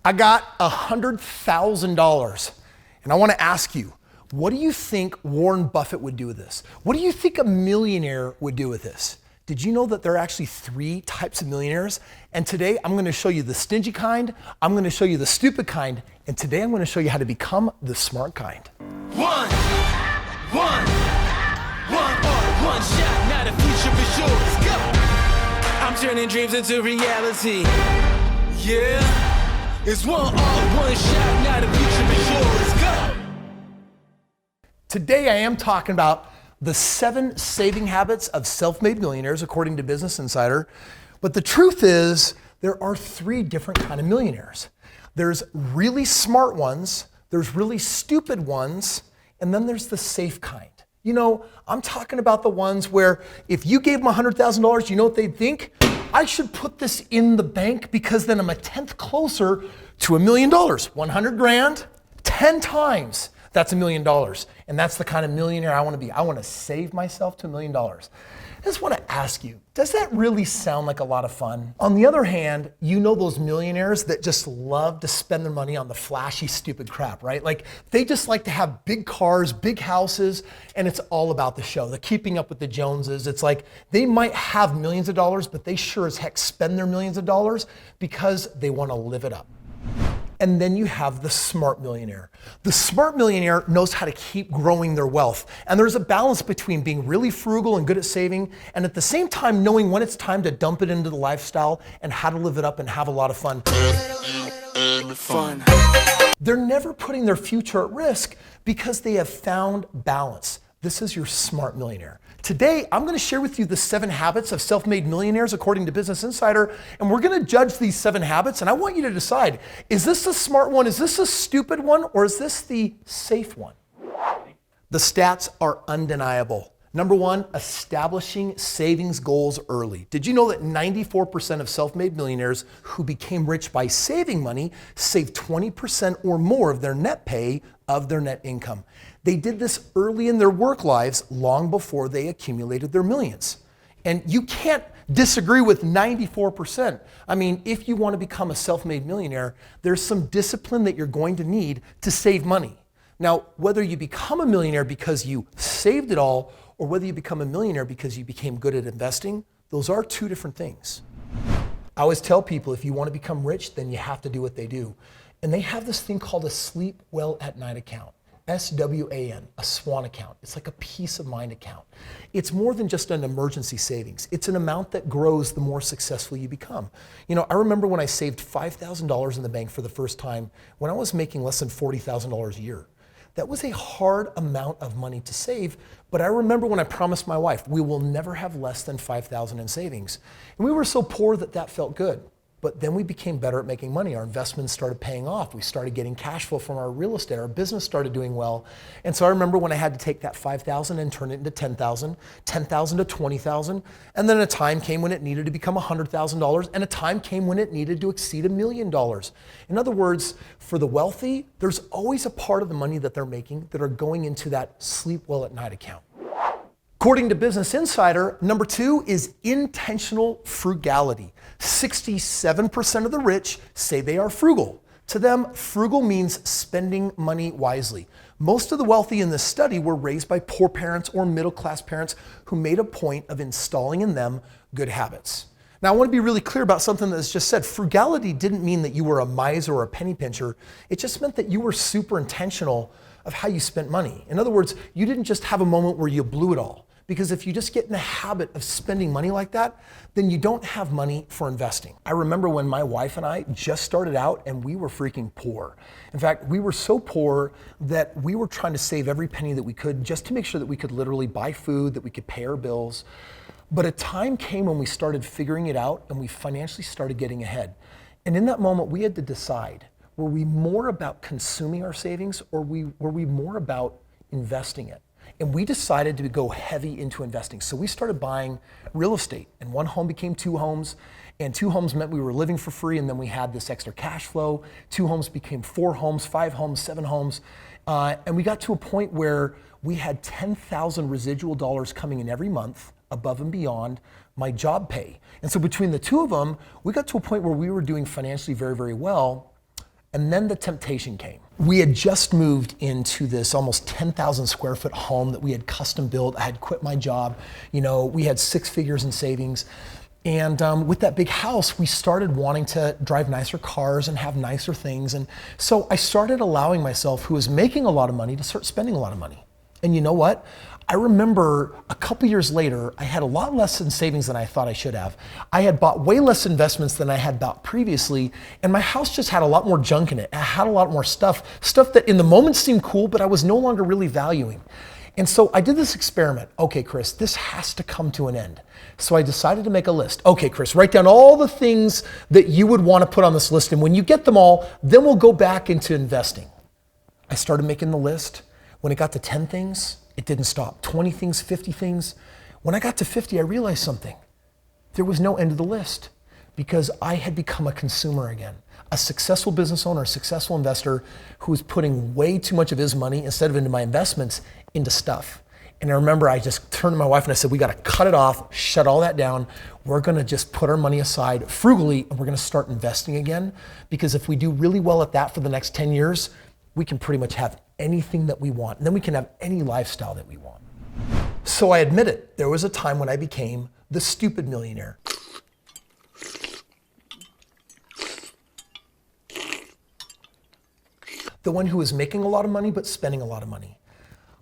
I got $100,000 and I want to ask you, what do you think Warren Buffett would do with this? What do you think a millionaire would do with this? Did you know that there are actually 3 types of millionaires? And today I'm going to show you the stingy kind, I'm going to show you the stupid kind, and today I'm going to show you how to become the smart kind. One shot, now the future is yours. Go! I'm turning dreams into reality. Yeah. It's one shot, now the future is yours. Go! Today I am talking about the 7 saving habits of self-made millionaires according to Business Insider. But the truth is there are 3 different kind of millionaires. There's really smart ones, there's really stupid ones, and then there's the safe kind. You know, I'm talking about the ones where if you gave them $100,000, you know what they'd think? I should put this in the bank because then I'm a 10th closer to $1 million. 100 grand, 10 times, that's $1 million. And that's the kind of millionaire I want to be. I want to save myself to $1 million. I just want to ask you, does that really sound like a lot of fun? On the other hand, you know those millionaires that just love to spend their money on the flashy, stupid crap, right? Like they just like to have big cars, big houses, and it's all about the show. They're keeping up with the Joneses. It's like they might have millions of dollars, but they sure as heck spend their millions of dollars because they want to live it up. And then you have the smart millionaire. The smart millionaire knows how to keep growing their wealth. And there's a balance between being really frugal and good at saving, and at the same time knowing when it's time to dump it into the lifestyle and how to live it up and have a lot of fun. They're never putting their future at risk because they have found balance. This is your smart millionaire. Today, I'm going to share with you the 7 habits of self-made millionaires according to Business Insider, and we're going to judge these 7 habits, and I want you to decide, is this the smart one, is this a stupid one, or is this the safe one? The stats are undeniable. Number 1, establishing savings goals early. Did you know that 94% of self-made millionaires who became rich by saving money saved 20% or more of their net pay of their net income? They did this early in their work lives, long before they accumulated their millions. And you can't disagree with 94%. I mean, if you want to become a self-made millionaire, there's some discipline that you're going to need to save money. Now, whether you become a millionaire because you saved it all, or whether you become a millionaire because you became good at investing, those are 2 different things. I always tell people, if you want to become rich, then you have to do what they do. And they have this thing called a sleep well at night account. SWAN, a SWAN account. It's like a peace of mind account. It's more than just an emergency savings. It's an amount that grows the more successful you become. You know, I remember when I saved $5,000 in the bank for the first time when I was making less than $40,000 a year. That was a hard amount of money to save, but I remember when I promised my wife, we will never have less than $5,000 in savings. And we were so poor that that felt good. But then we became better at making money. Our investments started paying off. We started getting cash flow from our real estate. Our business started doing well. And so I remember when I had to take that $5,000 and turn it into $10,000, $10,000 to $20,000. And then a time came when it needed to become $100,000, and a time came when it needed to exceed $1 million. In other words, for the wealthy, there's always a part of the money that they're making that are going into that sleep well at night account. According to Business Insider, number 2 is intentional frugality. 67% of the rich say they are frugal. To them, frugal means spending money wisely. Most of the wealthy in this study were raised by poor parents or middle-class parents who made a point of installing in them good habits. Now, I want to be really clear about something that's just said. Frugality didn't mean that you were a miser or a penny pincher. It just meant that you were super intentional of how you spent money. In other words, you didn't just have a moment where you blew it all. Because if you just get in the habit of spending money like that, then you don't have money for investing. I remember when my wife and I just started out and we were freaking poor. In fact, we were so poor that we were trying to save every penny that we could just to make sure that we could literally buy food, that we could pay our bills. But a time came when we started figuring it out and we financially started getting ahead. And in that moment, we had to decide, were we more about consuming our savings or were we more about investing it? And we decided to go heavy into investing. So we started buying real estate, and 1 home became 2 homes, and 2 homes meant we were living for free, and then we had this extra cash flow. 2 homes became 4 homes, 5 homes, 7 homes. And we got to a point where we had 10,000 residual dollars coming in every month above and beyond my job pay. And so between the 2 of them, we got to a point where we were doing financially very, very well. And then the temptation came. We had just moved into this almost 10,000 square foot home that we had custom built. I had quit my job. We had 6 figures in savings. And with that big house, we started wanting to drive nicer cars and have nicer things. And so I started allowing myself, who was making a lot of money, to start spending a lot of money. And you know what? I remember a couple years later, I had a lot less in savings than I thought I should have. I had bought way less investments than I had bought previously, and my house just had a lot more junk in it. It had a lot more stuff that in the moment seemed cool, but I was no longer really valuing. And so I did this experiment. Okay, Kris, this has to come to an end. So I decided to make a list. Okay, Kris, write down all the things that you would want to put on this list, and when you get them all, then we'll go back into investing. I started making the list. When it got to 10 things, it didn't stop. 20 things, 50 things. When I got to 50, I realized something. There was no end to the list because I had become a consumer again. A successful business owner, a successful investor who was putting way too much of his money instead of into my investments into stuff. And I remember I just turned to my wife and I said, we got to cut it off, shut all that down. We're going to just put our money aside frugally and we're going to start investing again. Because if we do really well at that for the next 10 years, we can pretty much have anything that we want. And then we can have any lifestyle that we want. So I admit it, there was a time when I became the stupid millionaire. The one who was making a lot of money but spending a lot of money.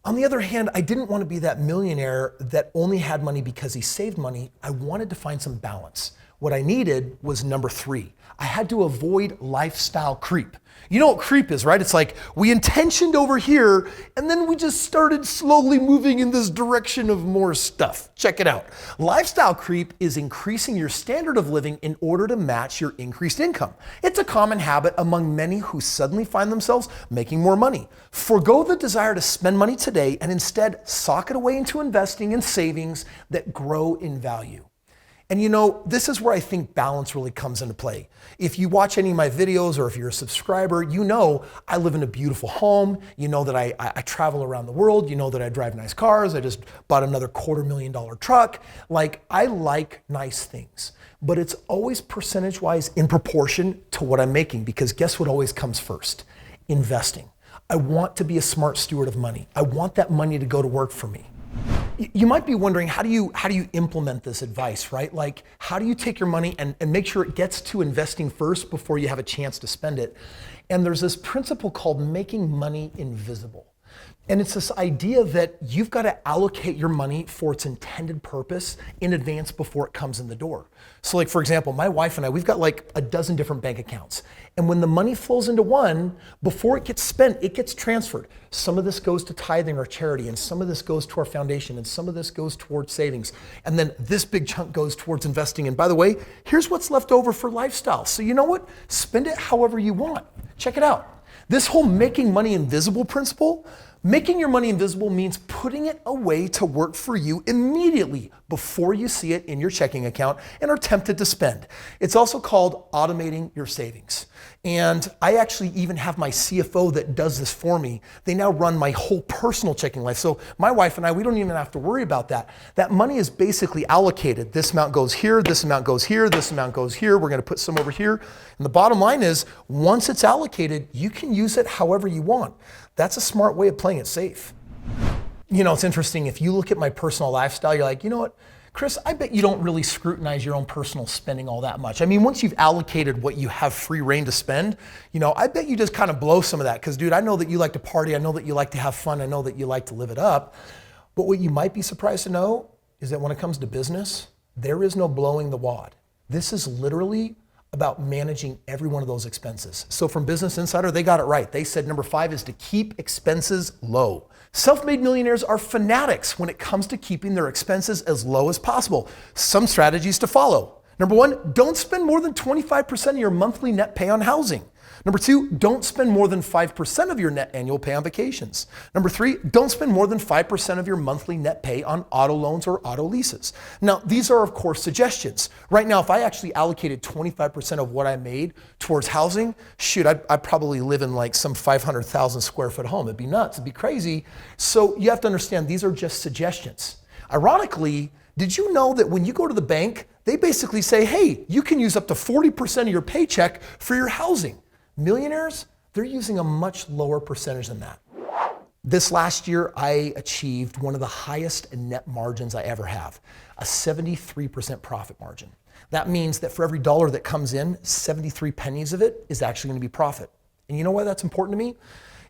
On the other hand, I didn't want to be that millionaire that only had money because he saved money. I wanted to find some balance. What I needed was number 3. I had to avoid lifestyle creep. You know what creep is, right? It's like we intentioned over here and then we just started slowly moving in this direction of more stuff. Check it out. Lifestyle creep is increasing your standard of living in order to match your increased income. It's a common habit among many who suddenly find themselves making more money. Forgo the desire to spend money today and instead sock it away into investing and savings that grow in value. And this is where I think balance really comes into play. If you watch any of my videos or if you're a subscriber, I live in a beautiful home. You know that I travel around the world. You know that I drive nice cars. I just bought another $250,000 truck. I like nice things. But it's always percentage-wise in proportion to what I'm making because guess what always comes first? Investing. I want to be a smart steward of money. I want that money to go to work for me. You might be wondering, how do you implement this advice, right? How do you take your money and make sure it gets to investing first before you have a chance to spend it? And there's this principle called making money invisible. And it's this idea that you've got to allocate your money for its intended purpose in advance before it comes in the door. So for example, my wife and I, we've got a dozen different bank accounts. And when the money flows into one, before it gets spent, it gets transferred. Some of this goes to tithing or charity, and some of this goes to our foundation, and some of this goes towards savings. And then this big chunk goes towards investing. And by the way, here's what's left over for lifestyle. So you know what? Spend it however you want. Check it out. This whole making money invisible principle, making your money invisible means putting it away to work for you immediately before you see it in your checking account and are tempted to spend. It's also called automating your savings. And I actually even have my CFO that does this for me. They now run my whole personal checking life. So my wife and I, we don't even have to worry about that. That money is basically allocated. This amount goes here, this amount goes here, this amount goes here. We're going to put some over here. And the bottom line is, once it's allocated, you can use it however you want. That's a smart way of playing it safe. It's interesting. If you look at my personal lifestyle, you're like, you know what, Kris, I bet you don't really scrutinize your own personal spending all that much. I mean, once you've allocated what you have free reign to spend, I bet you just kind of blow some of that. Because, dude, I know that you like to party. I know that you like to have fun. I know that you like to live it up. But what you might be surprised to know is that when it comes to business, there is no blowing the wad. This is literally about managing every one of those expenses. So from Business Insider, they got it right. They said number 5 is to keep expenses low. Self-made millionaires are fanatics when it comes to keeping their expenses as low as possible. Some strategies to follow. Number 1, don't spend more than 25% of your monthly net pay on housing. Number 2, don't spend more than 5% of your net annual pay on vacations. Number 3, don't spend more than 5% of your monthly net pay on auto loans or auto leases. Now, these are, of course, suggestions. Right now, if I actually allocated 25% of what I made towards housing, shoot, I'd probably live in some 500,000 square foot home. It'd be nuts. It'd be crazy. So you have to understand, these are just suggestions. Ironically, did you know that when you go to the bank, they basically say, hey, you can use up to 40% of your paycheck for your housing. Millionaires, they're using a much lower percentage than that. This last year, I achieved one of the highest net margins I ever have, a 73% profit margin. That means that for every dollar that comes in, 73 pennies of it is actually going to be profit. And you know why that's important to me?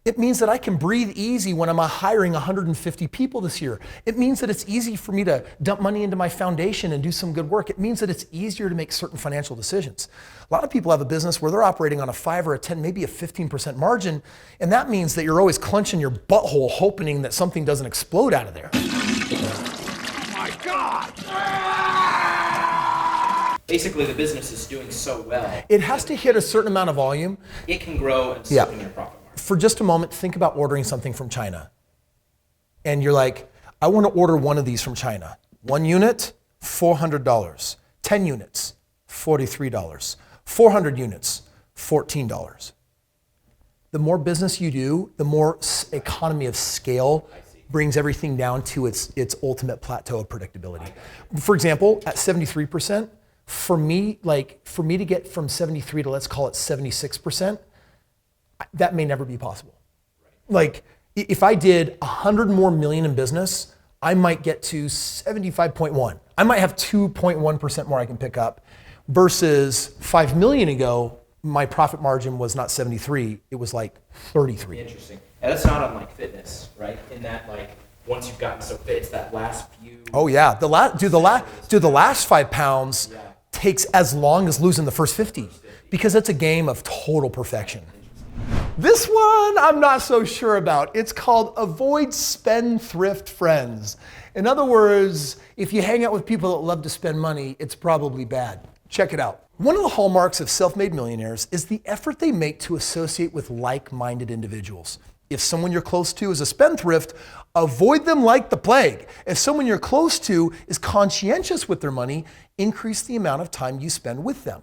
It means that I can breathe easy when I'm hiring 150 people this year. It means that it's easy for me to dump money into my foundation and do some good work. It means that it's easier to make certain financial decisions. A lot of people have a business where they're operating on a 5 or a 10, maybe a 15% margin, and that means that you're always clenching your butthole hoping that something doesn't explode out of there. Oh my God! Basically, the business is doing so well. It has to hit a certain amount of volume. It can grow and still be your profit margin. For just a moment, think about ordering something from China. And you're like, I want to order one of these from China. 1 unit, $400. 10 units, $43. 400 units, $14. The more business you do, the more economy of scale brings everything down to its ultimate plateau of predictability. For example, at 73%, for me to get from 73 to let's call it 76%, that may never be possible. Like if I did 100 more million in business, I might get to 75.1. I might have 2.1% more I can pick up versus 5 million ago, my profit margin was not 73, it was like 33. Interesting. And that's not unlike fitness, right? In that like once you've gotten so fit, it's that last few. Oh yeah, the last 5 pounds takes as long as losing the first 50 because it's a game of total perfection. This one I'm not so sure about. It's called avoid spendthrift friends. In other words, if you hang out with people that love to spend money, it's probably bad. Check it out. One of the hallmarks of self-made millionaires is the effort they make to associate with like-minded individuals. If someone you're close to is a spendthrift, avoid them like the plague. If someone you're close to is conscientious with their money, increase the amount of time you spend with them.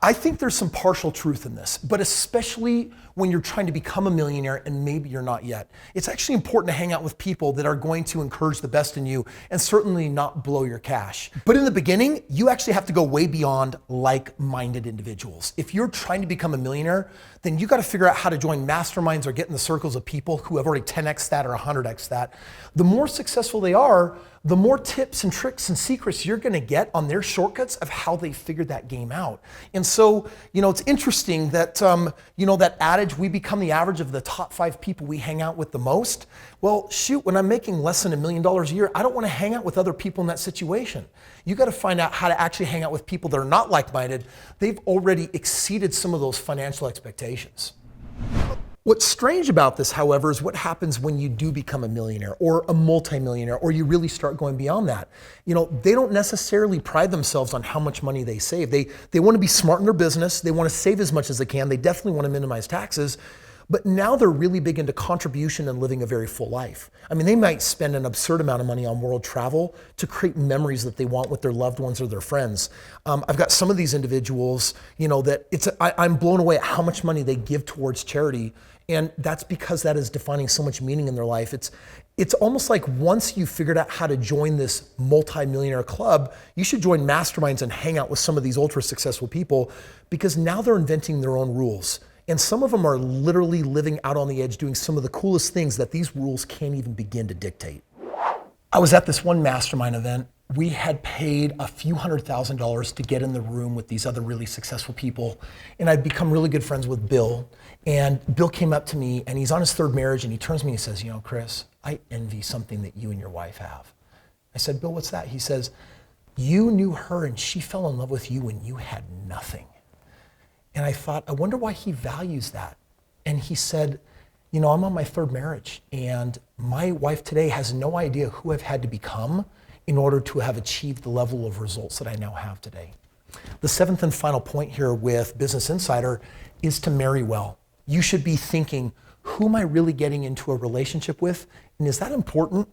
I think there's some partial truth in this, but especially when you're trying to become a millionaire and maybe you're not yet. It's actually important to hang out with people that are going to encourage the best in you and certainly not blow your cash. But in the beginning, you actually have to go way beyond like-minded individuals. If you're trying to become a millionaire, then you got to figure out how to join masterminds or get in the circles of people who have already 10x that or 100x that. The more successful they are, the more tips and tricks and secrets you're gonna get on their shortcuts of how they figured that game out. And so, it's interesting that, that adage, we become the average of the top 5 people we hang out with the most. Well, shoot, when I'm making less than $1 million a year, I don't wanna hang out with other people in that situation. You gotta find out how to actually hang out with people that are not like-minded. They've already exceeded some of those financial expectations. What's strange about this, however, is what happens when you do become a millionaire or a multimillionaire, or you really start going beyond that. They don't necessarily pride themselves on how much money they save. They want to be smart in their business. They want to save as much as they can. They definitely want to minimize taxes. But now they're really big into contribution and living a very full life. I mean, they might spend an absurd amount of money on world travel to create memories that they want with their loved ones or their friends. I've got some of these individuals, I'm blown away at how much money they give towards charity. And that's because that is defining so much meaning in their life. It's almost like once you figured out how to join this multi-millionaire club, you should join masterminds and hang out with some of these ultra successful people because now they're inventing their own rules. And some of them are literally living out on the edge doing some of the coolest things that these rules can't even begin to dictate. I was at this one mastermind event. We had paid a few $100,000 to get in the room with these other really successful people. And I'd become really good friends with Bill. And Bill came up to me and he's on his 3rd marriage and he turns to me and he says, Kris, I envy something that you and your wife have. I said, Bill, what's that? He says, you knew her and she fell in love with you when you had nothing. And I thought, I wonder why he values that. And he said, I'm on my 3rd marriage and my wife today has no idea who I've had to become in order to have achieved the level of results that I now have today. The 7th and final point here with Business Insider is to marry well. You should be thinking, who am I really getting into a relationship with? And is that important?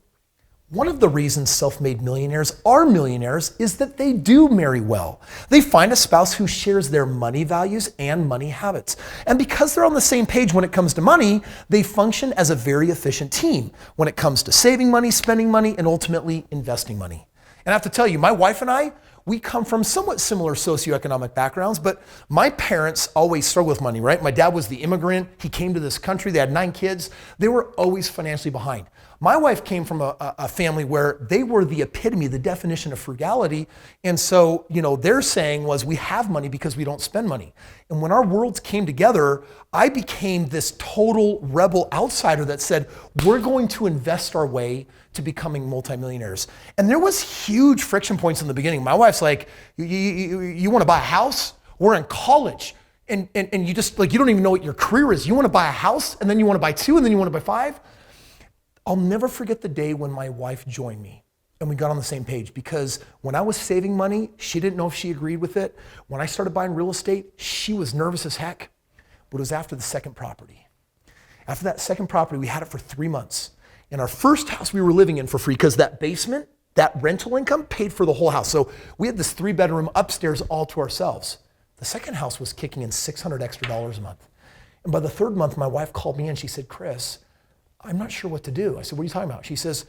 One of the reasons self-made millionaires are millionaires is that they do marry well. They find a spouse who shares their money values and money habits. And because they're on the same page when it comes to money, they function as a very efficient team when it comes to saving money, spending money, and ultimately investing money. And I have to tell you, my wife and I, we come from somewhat similar socioeconomic backgrounds, but my parents always struggled with money, right? My dad was the immigrant. He came to this country. They had 9 kids. They were always financially behind. My wife came from a family where they were the epitome, the definition of frugality. And so, their saying was, we have money because we don't spend money. And when our worlds came together, I became this total rebel outsider that said, we're going to invest our way to becoming multimillionaires. And there was huge friction points in the beginning. My wife's like, you want to buy a house? We're in college. And you just you don't even know what your career is. You want to buy a house, and then you want to buy 2, and then you want to buy 5. I'll never forget the day when my wife joined me and we got on the same page, because when I was saving money, she didn't know if she agreed with it. When I started buying real estate, she was nervous as heck, but it was after the second property. After that second property, we had it for 3 months. And our first house we were living in for free, because that basement, that rental income paid for the whole house. So we had this 3-bedroom upstairs all to ourselves. The second house was kicking in $600 extra a month. And by the 3rd month, my wife called me and she said, Kris, I'm not sure what to do. I said, what are you talking about? She says,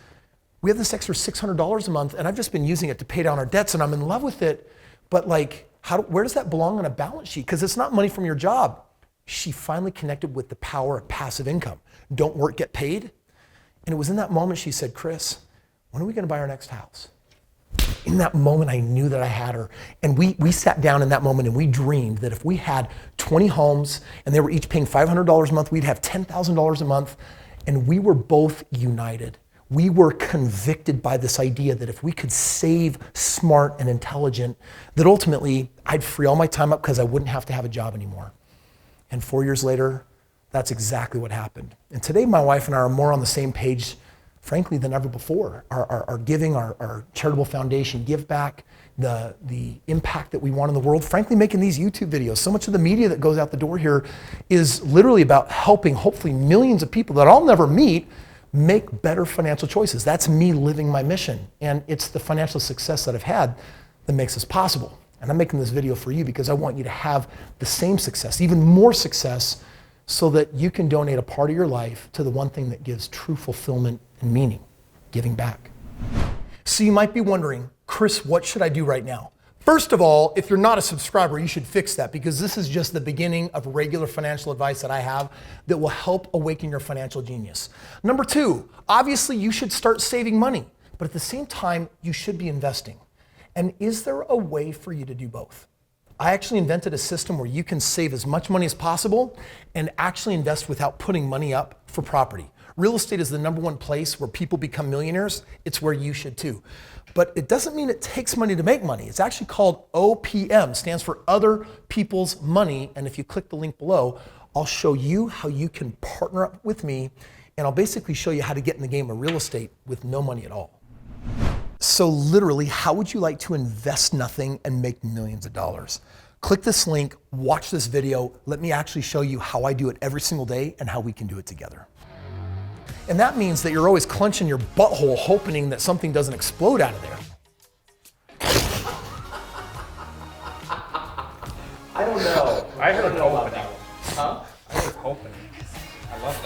we have this extra $600 a month and I've just been using it to pay down our debts and I'm in love with it. But where does that belong on a balance sheet? Because it's not money from your job. She finally connected with the power of passive income. Don't work, get paid. And it was in that moment she said, Kris, when are we going to buy our next house? In that moment, I knew that I had her. And we sat down in that moment and we dreamed that if we had 20 homes and they were each paying $500 a month, we'd have $10,000 a month. And we were both united. We were convicted by this idea that if we could save smart and intelligent, that ultimately I'd free all my time up because I wouldn't have to have a job anymore. And 4 years later, that's exactly what happened. And today my wife and I are more on the same page, frankly, than ever before. Our giving, our charitable foundation, Give Back, the impact that we want in the world, frankly, making these YouTube videos. So much of the media that goes out the door here is literally about helping, hopefully, millions of people that I'll never meet make better financial choices. That's me living my mission. And it's the financial success that I've had that makes this possible. And I'm making this video for you because I want you to have the same success, even more success, so that you can donate a part of your life to the one thing that gives true fulfillment and meaning, giving back. So you might be wondering, Kris, what should I do right now? First of all, if you're not a subscriber, you should fix that, because this is just the beginning of regular financial advice that I have that will help awaken your financial genius. Number 2, obviously you should start saving money, but at the same time, you should be investing. And is there a way for you to do both? I actually invented a system where you can save as much money as possible and actually invest without putting money up for property. Real estate is the #1 place where people become millionaires. It's where you should too. But it doesn't mean it takes money to make money. It's actually called OPM, stands for Other People's Money. And if you click the link below, I'll show you how you can partner up with me, and I'll basically show you how to get in the game of real estate with no money at all. So literally, how would you like to invest nothing and make millions of dollars? Click this link, watch this video. Let me actually show you how I do it every single day and how we can do it together. And that means that you're always clenching your butthole, hoping that something doesn't explode out of there. I don't know. I heard don't know about hoping. that one. Huh? I was hoping. I love